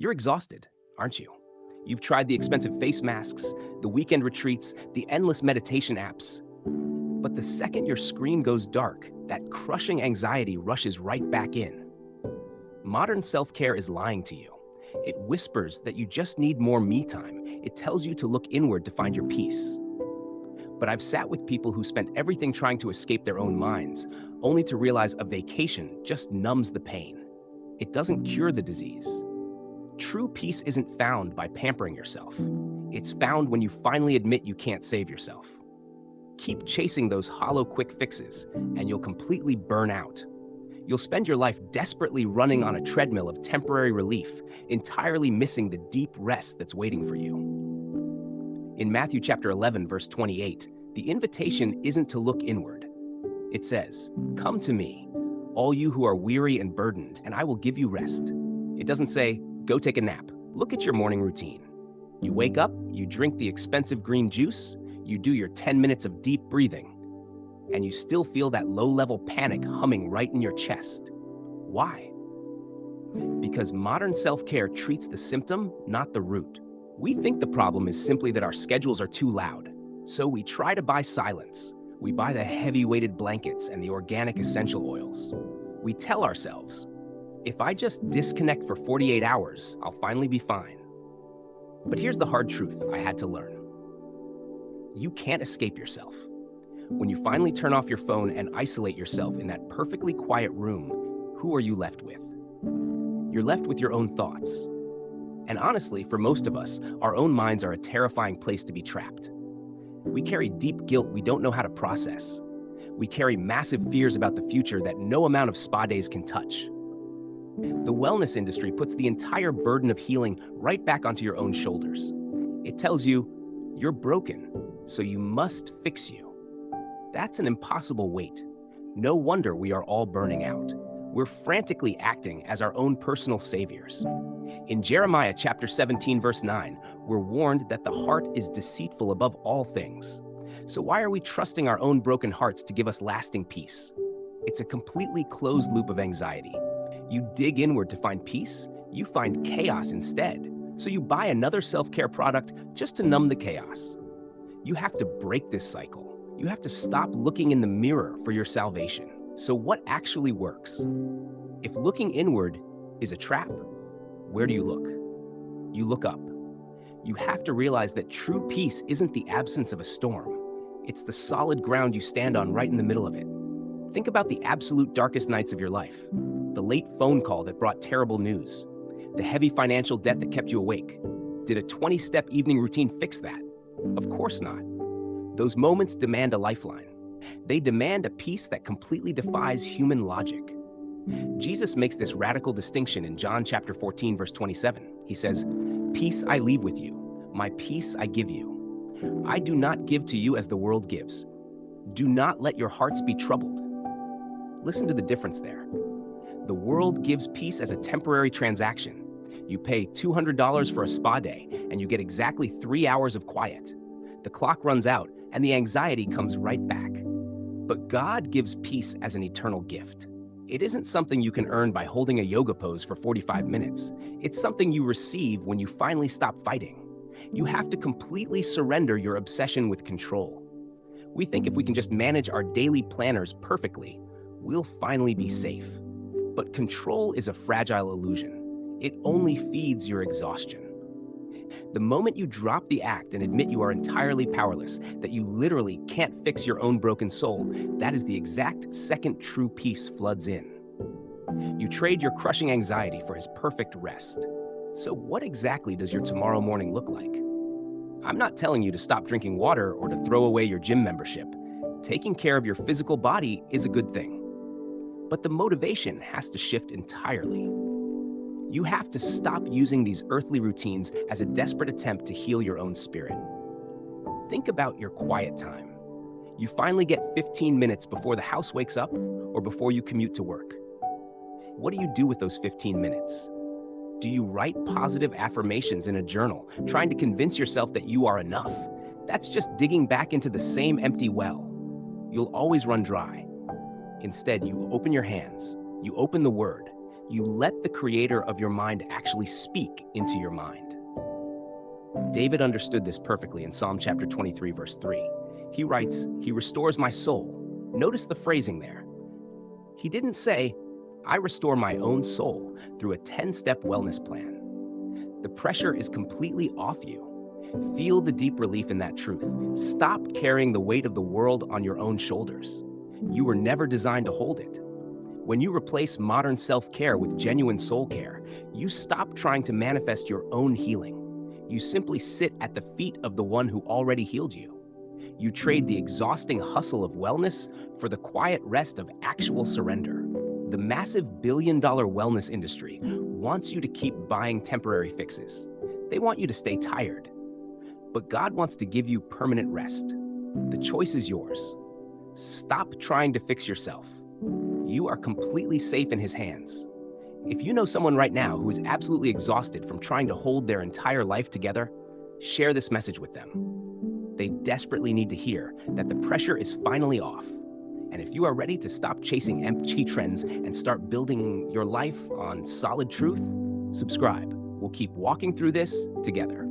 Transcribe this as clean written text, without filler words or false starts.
You're exhausted, aren't you? You've tried the expensive face masks, the weekend retreats, the endless meditation apps. But the second your screen goes dark, that crushing anxiety rushes right back in. Modern self-care is lying to you. It whispers that you just need more me time. It tells you to look inward to find your peace. But I've sat with people who spent everything trying to escape their own minds, only to realize a vacation just numbs the pain. It doesn't cure the disease. True peace isn't found by pampering yourself. It's found when you finally admit you can't save yourself. Keep chasing those hollow quick fixes, and you'll completely burn out. You'll spend your life desperately running on a treadmill of temporary relief, entirely missing the deep rest that's waiting for you. In Matthew chapter 11, verse 28, the invitation isn't to look inward. It says, "Come to me, all you who are weary and burdened, and I will give you rest." It doesn't say, "Go take a nap." Look at your morning routine. You wake up, you drink the expensive green juice, you do your 10 minutes of deep breathing, and you still feel that low-level panic humming right in your chest. Why? Because modern self-care treats the symptom, not the root. We think the problem is simply that our schedules are too loud, so we try to buy silence. We buy the heavy-weighted blankets and the organic essential oils. We tell ourselves, if I just disconnect for 48 hours, I'll finally be fine. But here's the hard truth I had to learn. You can't escape yourself. When you finally turn off your phone and isolate yourself in that perfectly quiet room, who are you left with? You're left with your own thoughts. And honestly, for most of us, our own minds are a terrifying place to be trapped. We carry deep guilt we don't know how to process. We carry massive fears about the future that no amount of spa days can touch. The wellness industry puts the entire burden of healing right back onto your own shoulders. It tells you, you're broken, so you must fix you. That's an impossible weight. No wonder we are all burning out. We're frantically acting as our own personal saviors. In Jeremiah chapter 17, verse 9, we're warned that the heart is deceitful above all things. So why are we trusting our own broken hearts to give us lasting peace? It's a completely closed loop of anxiety. You dig inward to find peace, you find chaos instead. So you buy another self-care product just to numb the chaos. You have to break this cycle. You have to stop looking in the mirror for your salvation. So what actually works? If looking inward is a trap, where do you look? You look up. You have to realize that true peace isn't the absence of a storm. It's the solid ground you stand on right in the middle of it. Think about the absolute darkest nights of your life. The late phone call that brought terrible news. The heavy financial debt that kept you awake. Did a 20-step evening routine fix that? Of course not. Those moments demand a lifeline. They demand a peace that completely defies human logic. Jesus makes this radical distinction in John chapter 14, verse 27. He says, "Peace I leave with you, my peace I give you. I do not give to you as the world gives. Do not let your hearts be troubled." Listen to the difference there. The world gives peace as a temporary transaction. You pay $200 for a spa day, and you get exactly 3 hours of quiet. The clock runs out, and the anxiety comes right back. But God gives peace as an eternal gift. It isn't something you can earn by holding a yoga pose for 45 minutes. It's something you receive when you finally stop fighting. You have to completely surrender your obsession with control. We think if we can just manage our daily planners perfectly, we'll finally be safe. But control is a fragile illusion. It only feeds your exhaustion. The moment you drop the act and admit you are entirely powerless, that you literally can't fix your own broken soul, that is the exact second true peace floods in. You trade your crushing anxiety for his perfect rest. So what exactly does your tomorrow morning look like? I'm not telling you to stop drinking water or to throw away your gym membership. Taking care of your physical body is a good thing. But the motivation has to shift entirely. You have to stop using these earthly routines as a desperate attempt to heal your own spirit. Think about your quiet time. You finally get 15 minutes before the house wakes up or before you commute to work. What do you do with those 15 minutes? Do you write positive affirmations in a journal, trying to convince yourself that you are enough? That's just digging back into the same empty well. You'll always run dry. Instead, you open your hands, you open the Word, You let the creator of your mind actually speak into your mind. David understood this perfectly in Psalm chapter 23, verse 3. He writes, "He restores my soul." Notice the phrasing there. He didn't say, "I restore my own soul through a 10-step wellness plan." The pressure is completely off you. Feel the deep relief in that truth. Stop carrying the weight of the world on your own shoulders. You were never designed to hold it. When you replace modern self-care with genuine soul care, you stop trying to manifest your own healing. You simply sit at the feet of the one who already healed you. You trade the exhausting hustle of wellness for the quiet rest of actual surrender. The massive billion-dollar wellness industry wants you to keep buying temporary fixes. They want you to stay tired. But God wants to give you permanent rest. The choice is yours. Stop trying to fix yourself. You are completely safe in His hands. If you know someone right now who is absolutely exhausted from trying to hold their entire life together, share this message with them. They desperately need to hear that the pressure is finally off. And if you are ready to stop chasing empty trends and start building your life on solid truth, subscribe. We'll keep walking through this together.